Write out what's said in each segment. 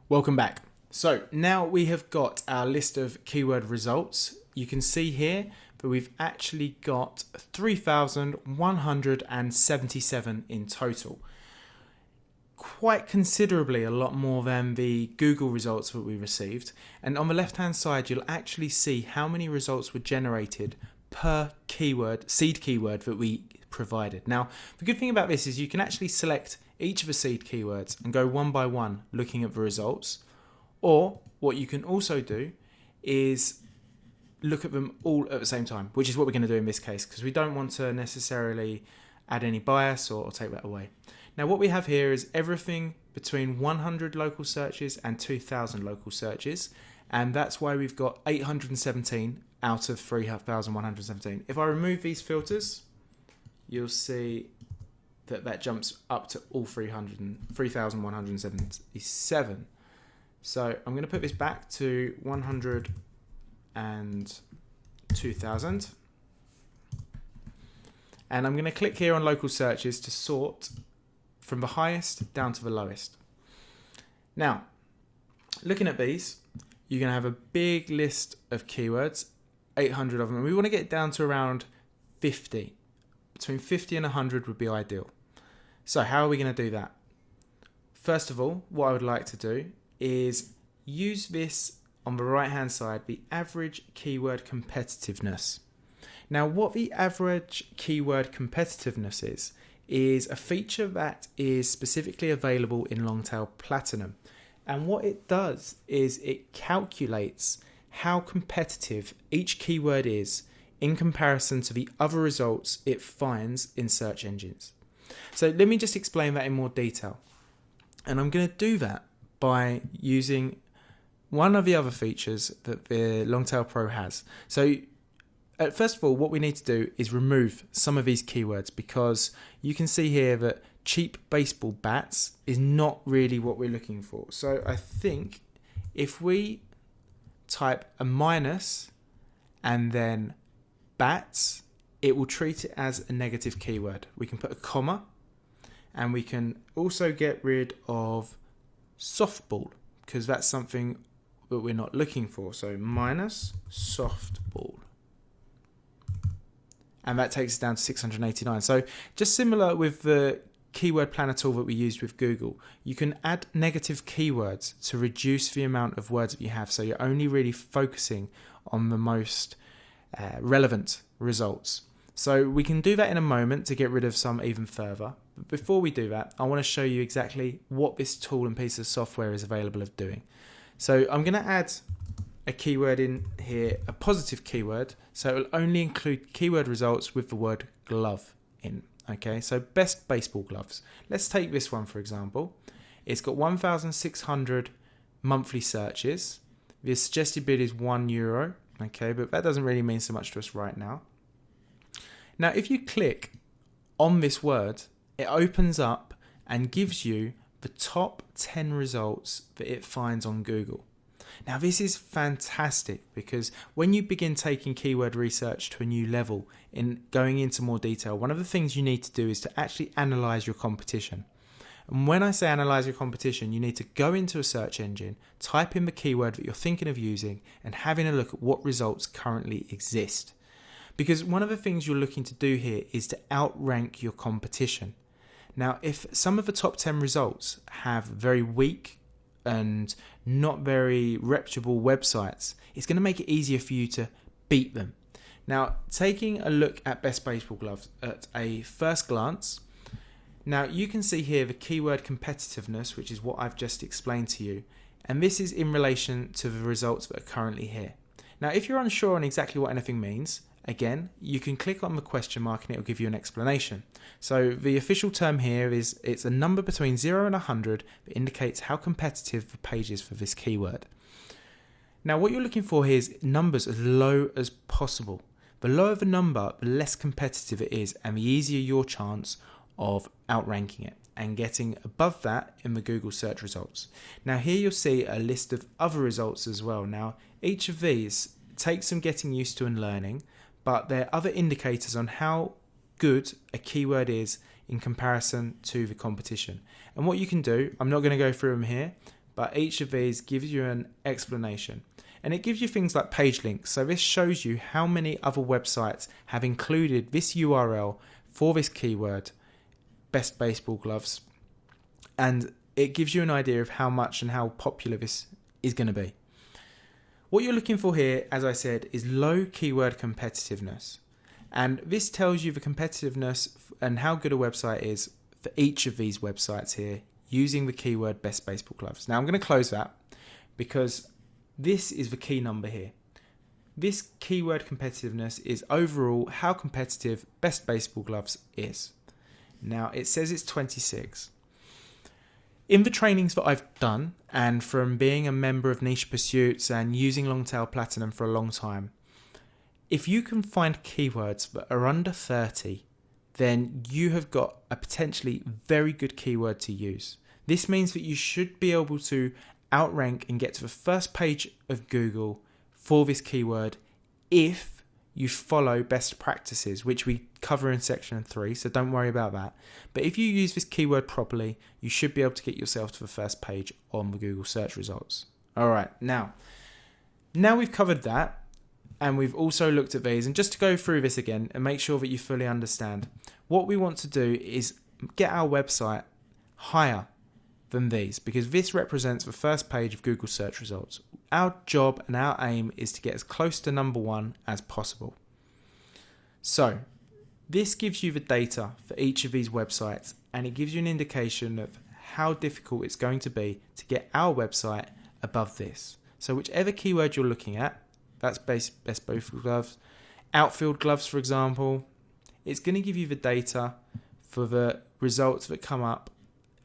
Welcome back. So now we have got our list of keyword results. You can see here that we've actually got 3,177 in total. Quite considerably a lot more than the Google results that we received. And on the left hand side you'll actually see how many results were generated per keyword, seed keyword that we provided. Now the good thing about this is you can actually select each of the seed keywords and go one by one looking at the results. Or what you can also do is look at them all at the same time, which is what we're going to do in this case because we don't want to necessarily add any bias or take that away. Now what we have here is everything between 100 local searches and 2,000 local searches, and that's why we've got 817 out of 3,117. If I remove these filters, you'll see that jumps up to all 3,177. So I'm going to put this back to 100 and 2,000. And I'm going to click here on local searches to sort from the highest down to the lowest. Now, looking at these, you're going to have a big list of keywords, 800 of them. And we want to get down to around 50. Between 50 and 100 would be ideal. So how are we going to do that? First of all, what I would like to do is use this on the right hand side, the average keyword competitiveness. Now what the average keyword competitiveness is a feature that is specifically available in Longtail Platinum. And what it does is it calculates how competitive each keyword is in comparison to the other results it finds in search engines. So let me just explain that in more detail. And I'm going to do that by using one of the other features that the Longtail Pro has. So first of all, what we need to do is remove some of these keywords because you can see here that cheap baseball bats is not really what we're looking for. So I think if we type a minus and then bats, it will treat it as a negative keyword. We can put a comma and we can also get rid of softball because that's something that we're not looking for. So minus softball. And that takes us down to 689. So just similar with the keyword planner tool that we used with Google, you can add negative keywords to reduce the amount of words that you have. So you're only really focusing on the most relevant results. So we can do that in a moment to get rid of some even further. But before we do that, I want to show you exactly what this tool and piece of software is available of doing. So I'm going to add a keyword in here, a positive keyword, so it will only include keyword results with the word glove in. Okay, so best baseball gloves. Let's take this one for example. It's got 1,600 monthly searches. The suggested bid is €1. Okay, but that doesn't really mean so much to us right now. Now, if you click on this word, it opens up and gives you the top 10 results that it finds on Google. Now this is fantastic because when you begin taking keyword research to a new level in going into more detail, one of the things you need to do is to actually analyze your competition. And when I say analyze your competition, you need to go into a search engine, type in the keyword that you're thinking of using and having a look at what results currently exist. Because one of the things you're looking to do here is to outrank your competition. Now, if some of the top 10 results have very weak and not very reputable websites, it's going to make it easier for you to beat them. Now, taking a look at best baseball gloves at a first glance, now you can see here the keyword competitiveness, which is what I've just explained to you, and this is in relation to the results that are currently here. Now, if you're unsure on exactly what anything means, again, you can click on the question mark and it will give you an explanation. So the official term here is it's a number between 0 and 100 that indicates how competitive the page is for this keyword. Now what you're looking for here is numbers as low as possible. The lower the number, the less competitive it is and the easier your chance of outranking it and getting above that in the Google search results. Now here you'll see a list of other results as well. Now each of these takes some getting used to and learning, but there are other indicators on how good a keyword is in comparison to the competition. And what you can do, I'm not going to go through them here, but each of these gives you an explanation. And it gives you things like page links. So this shows you how many other websites have included this URL for this keyword, best baseball gloves. And it gives you an idea of how much and how popular this is going to be. What you're looking for here, as I said, is low keyword competitiveness. And this tells you the competitiveness and how good a website is for each of these websites here using the keyword best baseball gloves. Now I'm going to close that because this is the key number here. This keyword competitiveness is overall how competitive best baseball gloves is. Now it says it's 26. In the trainings that I've done, and from being a member of Niche Pursuits and using Longtail Platinum for a long time, if you can find keywords that are under 30, then you have got a potentially very good keyword to use. This means that you should be able to outrank and get to the first page of Google for this keyword if you follow best practices, which we cover in section 3, so don't worry about that. But if you use this keyword properly, you should be able to get yourself to the first page on the Google search results. All right, now we've covered that, and we've also looked at these. And just to go through this again and make sure that you fully understand, what we want to do is get our website higher than these, because this represents the first page of Google search results. Our job and our aim is to get as close to number 1 as possible. So this gives you the data for each of these websites, and it gives you an indication of how difficult it's going to be to get our website above this. So whichever keyword you're looking at, that's best baseball gloves, outfield gloves for example, it's going to give you the data for the results that come up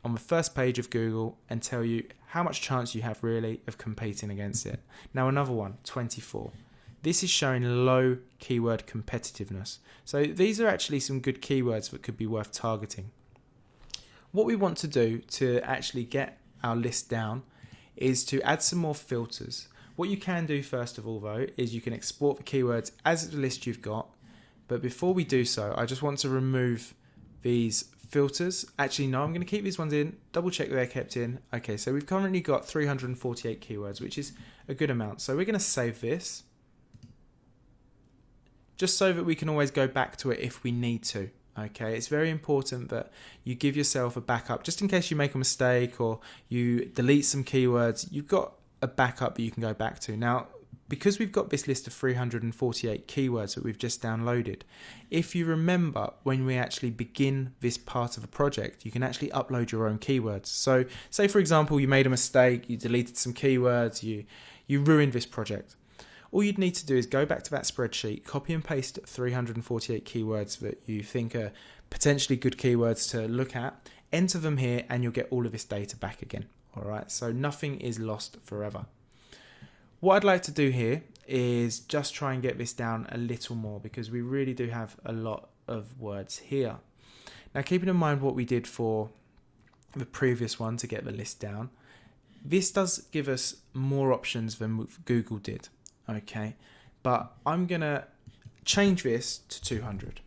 on the first page of Google and tell you how much chance you have really of competing against it. Now another one, 24. This is showing low keyword competitiveness. So these are actually some good keywords that could be worth targeting. What we want to do to actually get our list down is to add some more filters. What you can do first of all though is you can export the keywords as the list you've got. But before we do so, I just want to remove these filters. Actually, no, I'm going to keep these ones in, double check that they're kept in. Okay, so we've currently got 348 keywords, which is a good amount. So we're going to save this, just so that we can always go back to it if we need to. Okay, it's very important that you give yourself a backup, just in case you make a mistake or you delete some keywords, you've got a backup that you can go back to. Now, because we've got this list of 348 keywords that we've just downloaded, if you remember when we actually begin this part of a project, you can actually upload your own keywords. So say for example, you made a mistake, you deleted some keywords, you ruined this project. All you'd need to do is go back to that spreadsheet, copy and paste 348 keywords that you think are potentially good keywords to look at, enter them here, and you'll get all of this data back again. All right, so nothing is lost forever. What I'd like to do here is just try and get this down a little more, because we really do have a lot of words here. Now, keeping in mind what we did for the previous one to get the list down, this does give us more options than Google did, okay? But I'm going to change this to 200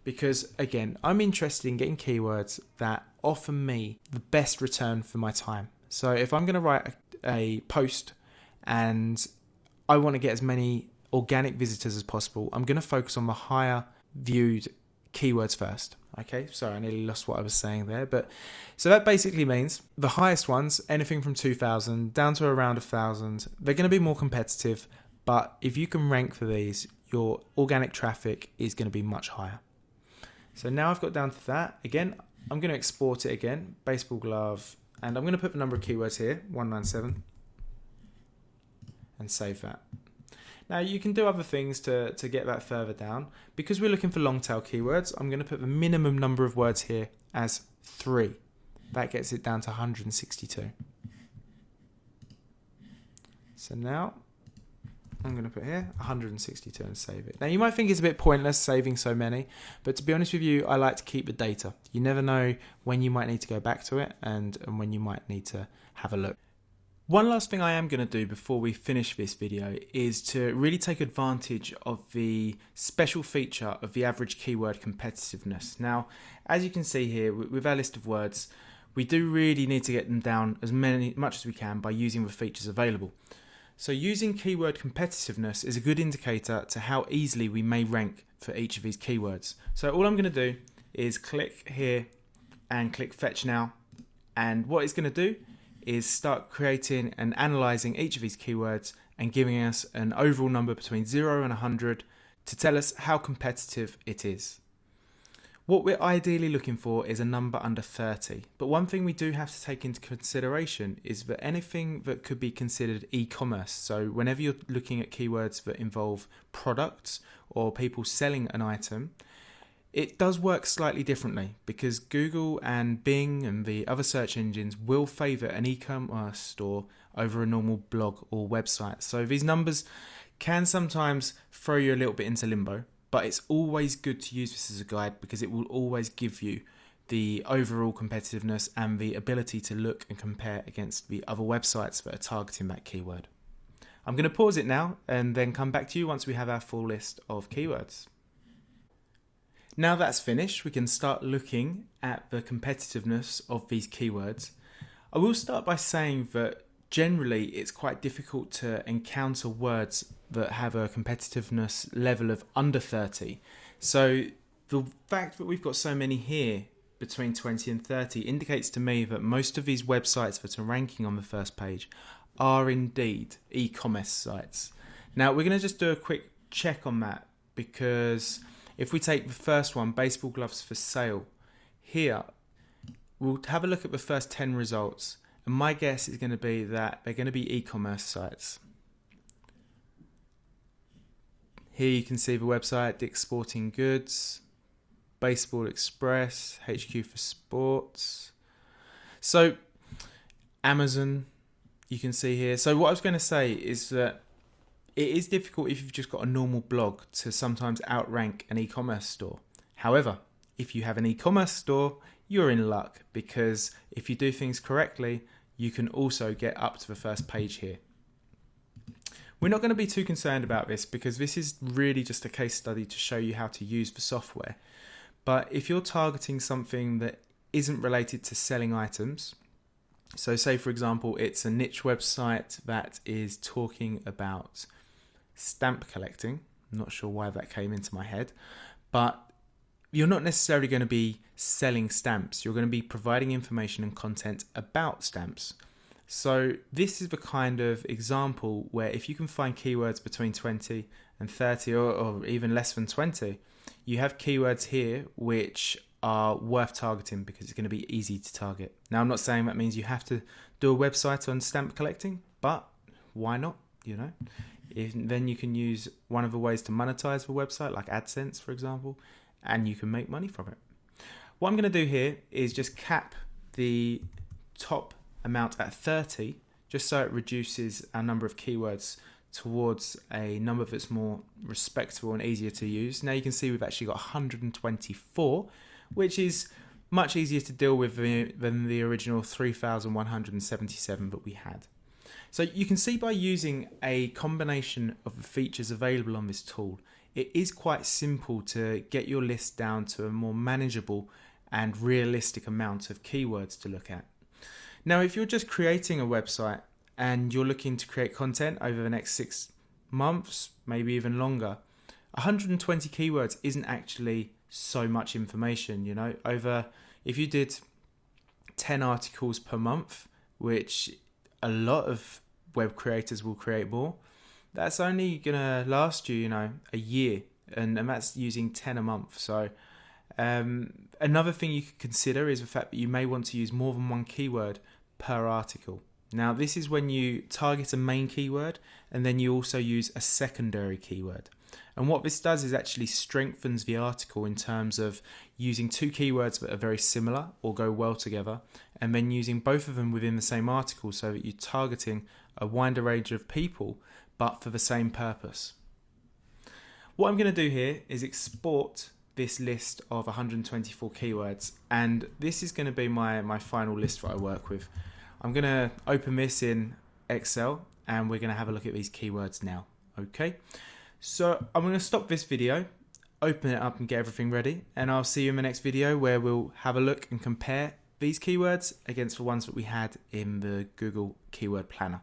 because, again, I'm interested in getting keywords that offer me the best return for my time. So if I'm going to write a post and I want to get as many organic visitors as possible, I'm going to focus on the higher viewed keywords first. Okay, sorry, I nearly lost what I was saying there. But so that basically means the highest ones, anything from 2,000 down to around 1,000, they're going to be more competitive. But if you can rank for these, your organic traffic is going to be much higher. So now I've got down to that. Again, I'm going to export it again, baseball glove, and I'm going to put the number of keywords here, 197. And save that. Now you can do other things to get that further down. Because we're looking for long tail keywords, I'm going to put the minimum number of words here as 3. That gets it down to 162. So now I'm going to put here 162 and save it. Now you might think it's a bit pointless saving so many, but to be honest with you, I like to keep the data. You never know when you might need to go back to it and when you might need to have a look. One last thing I am going to do before we finish this video is to really take advantage of the special feature of the average keyword competitiveness. Now, as you can see here with our list of words, we do really need to get them down much as we can by using the features available. So using keyword competitiveness is a good indicator to how easily we may rank for each of these keywords. So all I'm going to do is click here and click fetch now, and what it's going to do is start creating and analysing each of these keywords and giving us an overall number between 0 and 100 to tell us how competitive it is. What we're ideally looking for is a number under 30, but one thing we do have to take into consideration is that anything that could be considered e-commerce, so whenever you're looking at keywords that involve products or people selling an item, it does work slightly differently because Google and Bing and the other search engines will favour an e-commerce store over a normal blog or website. So these numbers can sometimes throw you a little bit into limbo. But it's always good to use this as a guide because it will always give you the overall competitiveness and the ability to look and compare against the other websites that are targeting that keyword. I'm going to pause it now and then come back to you once we have our full list of keywords. Now that's finished, we can start looking at the competitiveness of these keywords. I will start by saying that generally it's quite difficult to encounter words that have a competitiveness level of under 30. So the fact that we've got so many here between 20 and 30 indicates to me that most of these websites that are ranking on the first page are indeed e-commerce sites. Now we're going to just do a quick check on that, because if we take the first one, baseball gloves for sale, here we'll have a look at the first 10 results, and my guess is going to be that they're going to be e-commerce sites. Here you can see the website, Dick's Sporting Goods, Baseball Express, HQ for Sports. So Amazon, you can see here. So what I was going to say is that it is difficult if you've just got a normal blog to sometimes outrank an e-commerce store. However, if you have an e-commerce store, you're in luck, because if you do things correctly, you can also get up to the first page here. We're not going to be too concerned about this because this is really just a case study to show you how to use the software. But if you're targeting something that isn't related to selling items, so say for example it's a niche website that is talking about stamp collecting, I'm not sure why that came into my head, but you're not necessarily going to be selling stamps, you're going to be providing information and content about stamps. So this is the kind of example where if you can find keywords between 20 and 30 or even less than 20, you have keywords here which are worth targeting because it's going to be easy to target. Now I'm not saying that means you have to do a website on stamp collecting, but why not, you know? Then you can use one of the ways to monetize the website, like AdSense for example, and you can make money from it. What I'm going to do here is just cap the top amount at 30, just so it reduces our number of keywords towards a number that's more respectable and easier to use. Now you can see we've actually got 124, which is much easier to deal with than the original 3,177 that we had. So you can see by using a combination of the features available on this tool, it is quite simple to get your list down to a more manageable and realistic amount of keywords to look at. Now, if you're just creating a website and you're looking to create content over the next 6 months, maybe even longer, 120 keywords isn't actually so much information, you know. If you did 10 articles per month, which a lot of web creators will create more, that's only gonna last you, a year, and that's using 10 a month. So another thing you could consider is the fact that you may want to use more than one keyword per article. Now this is when you target a main keyword and then you also use a secondary keyword. And what this does is actually strengthens the article in terms of using two keywords that are very similar or go well together, and then using both of them within the same article so that you're targeting a wider range of people but for the same purpose. What I'm going to do here is export this list of 124 keywords, and this is going to be my final list that I work with. I'm going to open this in Excel and we're going to have a look at these keywords now. Okay, so I'm going to stop this video, open it up and get everything ready, and I'll see you in the next video where we'll have a look and compare these keywords against the ones that we had in the Google Keyword Planner.